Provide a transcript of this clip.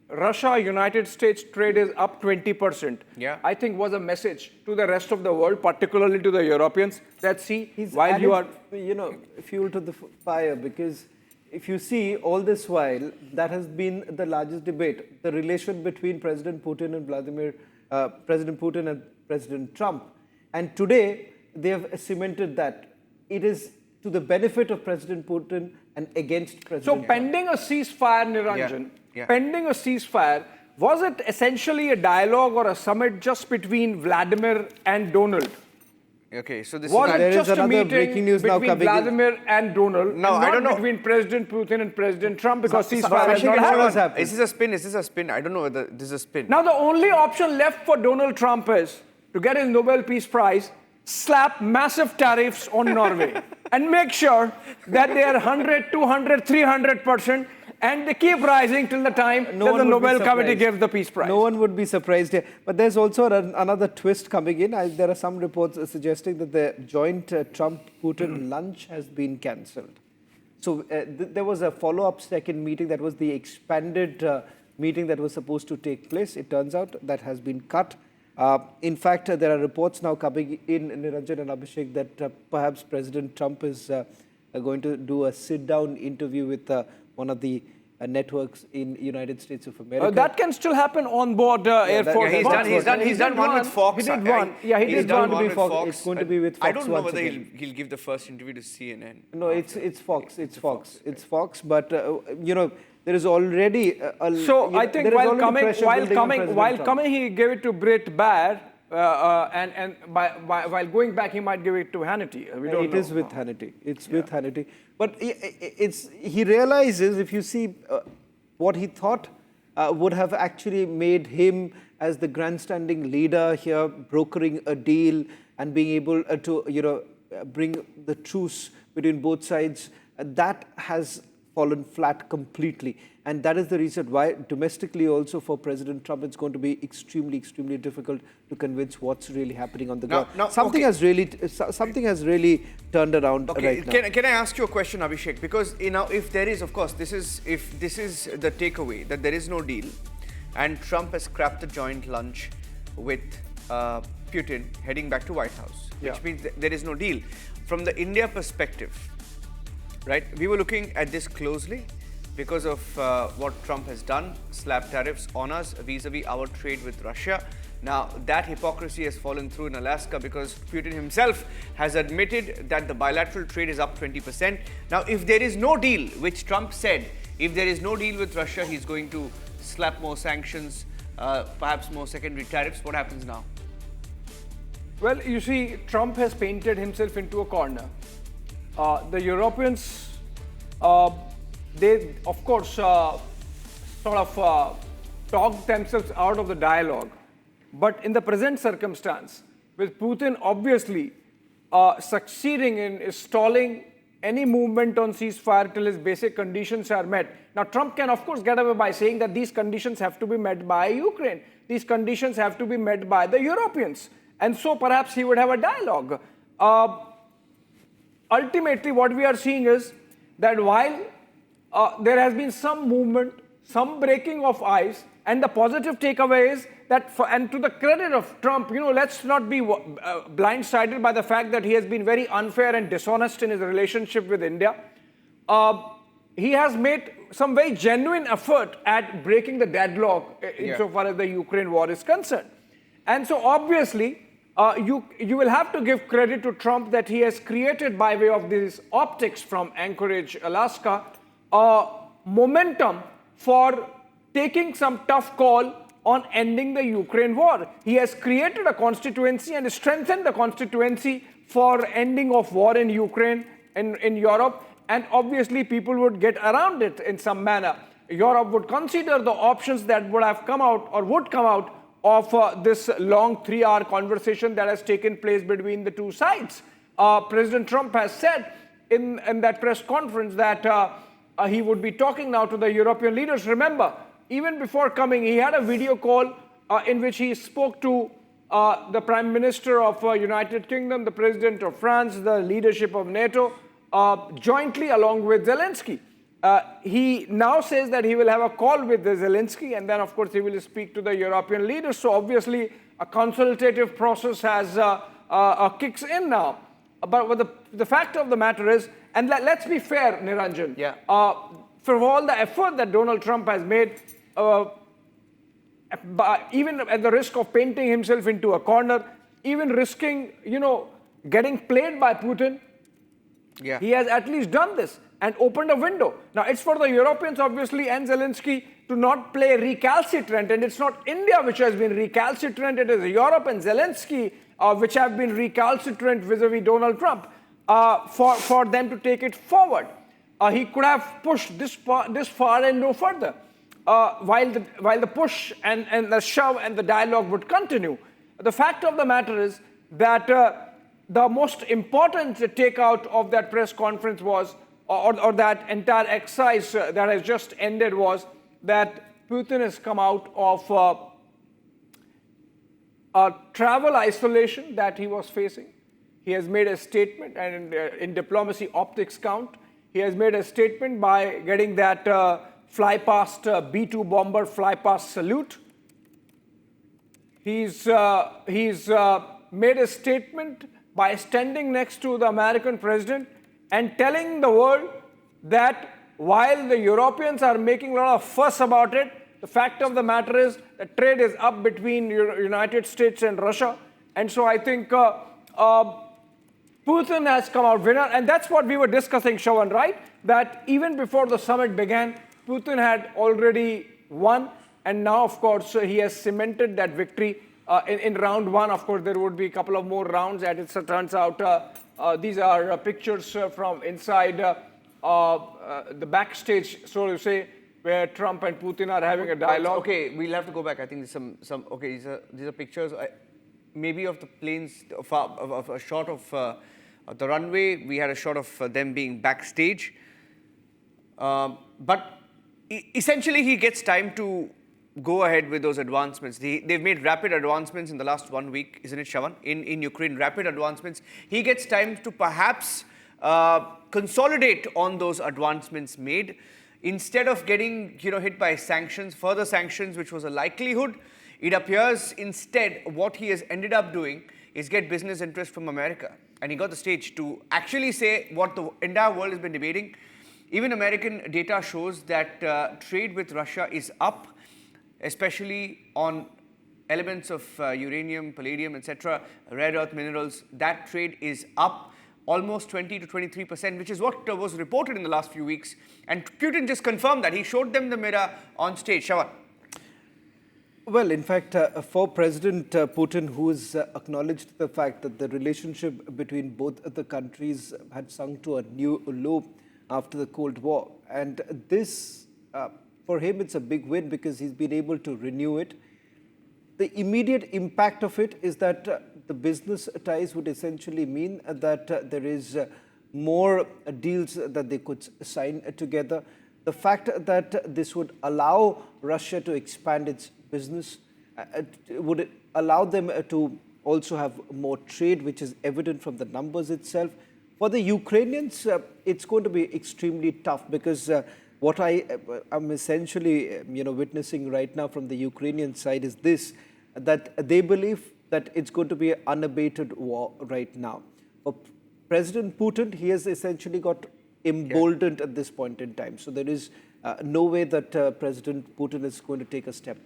Russia-United States trade is up 20%, I think was a message to the rest of the world, particularly to the Europeans, that see, He's while added, you are... fuel to the fire, because if you see all this while, that has been the largest debate, the relation between President Putin and President Trump. And today, they have cemented that it is to the benefit of President Putin and against President Trump. So pending a ceasefire, Niranjan, pending a ceasefire, was it essentially a dialogue or a summit just between Vladimir and Donald? Okay, so this was is... it just a meeting breaking news now between Vladimir and Donald, no, and I don't know. between President Putin and President Trump, because ceasefire has not happened? Is this a spin? Is this a spin? I don't know whether this is a spin. Now, the only option left for Donald Trump is to get his Nobel Peace Prize, slap massive tariffs on Norway, and make sure that they are 100, 200, 300%, and they keep rising till the time that the Nobel Committee gives the Peace Prize. No one would be surprised here. But there's also another twist coming in. There are some reports suggesting that the joint Trump-Putin lunch has been cancelled. So there was a follow-up second meeting. That was the expanded meeting that was supposed to take place. It turns out that has been cut. In fact, there are reports now coming in, Niranjan and Abhishek, that perhaps President Trump is going to do a sit-down interview with one of the networks in United States of America. That can still happen on board Air Force. He's done one with Fox. He did one. Yeah, he did one with Fox. It's going to be with Fox. I don't know whether he'll give the first interview to CNN. No, it's Fox. It's Fox. It's Fox. But there is already so I think while coming, he gave it to Brit Baer, and while going back, he might give it to Hannity. We don't know. It is with Hannity. It's with Hannity. But he realizes, if you see what he thought would have actually made him as the grandstanding leader here, brokering a deal and being able to bring the truce between both sides, that has fallen flat completely. And that is the reason why domestically also for President Trump, it's going to be extremely, extremely difficult to convince what's really happening on the ground. Something has really turned around right now. Can I ask you a question, Abhishek? Because if there is, of course, if this is the takeaway, that there is no deal, and Trump has scrapped the joint lunch with Putin heading back to White House, which means there is no deal. From the India perspective, right, we were looking at this closely because of what Trump has done, slap tariffs on us vis-a-vis our trade with Russia. Now, that hypocrisy has fallen through in Alaska because Putin himself has admitted that the bilateral trade is up 20%. Now, if there is no deal, which Trump said, if there is no deal with Russia, he's going to slap more sanctions, perhaps more secondary tariffs. What happens now? Well, you see, Trump has painted himself into a corner. The Europeans, they, of course, talked themselves out of the dialogue. But in the present circumstance, with Putin obviously succeeding in stalling any movement on ceasefire till his basic conditions are met. Now, Trump can, of course, get away by saying that these conditions have to be met by Ukraine. These conditions have to be met by the Europeans. And so perhaps he would have a dialogue. Ultimately, what we are seeing is that while there has been some movement, some breaking of ice, and the positive takeaway is that, and to the credit of Trump, let's not be blindsided by the fact that he has been very unfair and dishonest in his relationship with India. He has made some very genuine effort at breaking the deadlock insofar as the Ukraine war is concerned. And so obviously, you will have to give credit to Trump that he has created, by way of these optics from Anchorage, Alaska, momentum for taking some tough call on ending the Ukraine war. He has created a constituency and strengthened the constituency for ending of war in Ukraine and in Europe. And obviously, people would get around it in some manner. Europe would consider the options that would have come out or would come out of this long 3-hour conversation that has taken place between the two sides. President Trump has said in that press conference that he would be talking now to the European leaders. Remember, even before coming, he had a video call in which he spoke to the Prime Minister of United Kingdom, the President of France, the leadership of NATO, jointly along with Zelensky. He now says that he will have a call with Zelensky, and then, of course, he will speak to the European leaders. So, obviously, a consultative process has kicks in now. But the fact of the matter is, and let's be fair, Niranjan. Yeah. For all the effort that Donald Trump has made, even at the risk of painting himself into a corner, even risking, getting played by Putin, he has at least done this and opened a window. Now, it's for the Europeans, obviously, and Zelensky to not play recalcitrant. And it's not India which has been recalcitrant. It is Europe and Zelensky which have been recalcitrant vis-a-vis Donald Trump for them to take it forward. He could have pushed this far and no further, while the push and the shove and the dialogue would continue. The fact of the matter is that the most important takeout of that press conference was, or that entire exercise that has just ended, was that Putin has come out of a travel isolation that he was facing. He has made a statement, and in diplomacy optics count. He has made a statement by getting that fly past B-2 bomber fly past salute. He's made a statement by standing next to the American president and telling the world that while the Europeans are making a lot of fuss about it, the fact of the matter is that trade is up between United States and Russia. And so I think Putin has come out winner. And that's what we were discussing, Shravan, right? That even before the summit began, Putin had already won. And now, of course, he has cemented that victory. In round one, of course, there would be a couple of more rounds. As it turns out, these are pictures from inside the backstage, so to say, where Trump and Putin are having a dialogue. Okay, we'll have to go back. I think there's some. Okay, these are pictures, maybe of the planes, of a shot of the runway. We had a shot of them being backstage. But essentially, he gets time to go ahead with those advancements. They've made rapid advancements in the last 1 week, isn't it, Shravan? In Ukraine, rapid advancements. He gets time to perhaps consolidate on those advancements made. Instead of getting hit by sanctions, further sanctions, which was a likelihood, it appears instead what he has ended up doing is get business interest from America. And he got the stage to actually say what the entire world has been debating. Even American data shows that trade with Russia is up, especially on elements of uranium, palladium, etc., rare earth minerals. That trade is up almost 20 to 23%, which is what was reported in the last few weeks. And Putin just confirmed that. He showed them the mirror on stage. Shravan. Well, in fact, for President Putin, who has acknowledged the fact that the relationship between both the countries had sunk to a new low after the Cold War. And this, for him, it's a big win because he's been able to renew it. The immediate impact of it is that the business ties would essentially mean that there is more deals that they could sign together. The fact that this would allow Russia to expand its business would allow them to also have more trade, which is evident from the numbers itself. For the Ukrainians, it's going to be extremely tough because what I am essentially witnessing right now from the Ukrainian side is this, that they believe that it's going to be an unabated war right now. For President Putin, he has essentially got emboldened at this point in time. So there is no way that President Putin is going to take a step